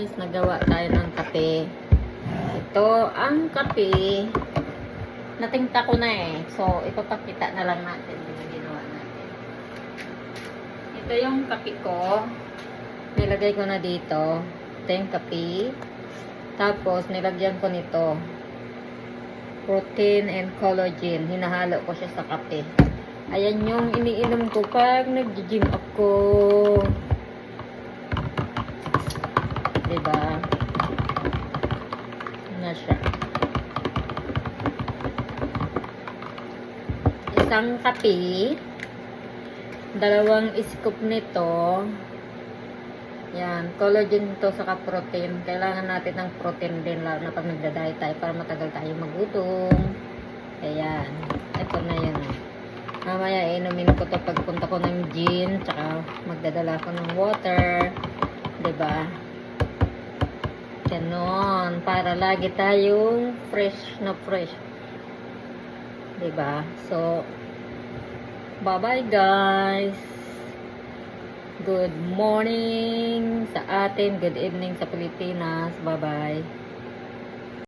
guys, nagawa tayo ng kape. Ito ang kape. Natingta ko na eh. So, ipapakita na lang natin yung ginawa natin. Ito yung kape ko. Nilagay ko na dito. Ito yung kape. Tapos, nilagyan ko nito. Protein and collagen. Hinahalo ko siya sa kape. Ayan yung iniinom ko pag nag-gym ako. Diba? Na siya. Isang kape. 2 scoop nito. Yan. Collagen to saka protein. Kailangan natin ng protein din lalo na pag nagda-diet tayo para matagal tayo magutom. Ayan. Ito na yun. Mamaya inumin ko to pagpunta ko ng gym. Tsaka magdadala ko ng water. Diba? Ganon. Para lagi tayong fresh na fresh. Diba? So, bye-bye guys. Good morning sa atin. Good evening sa Pilipinas. Bye-bye.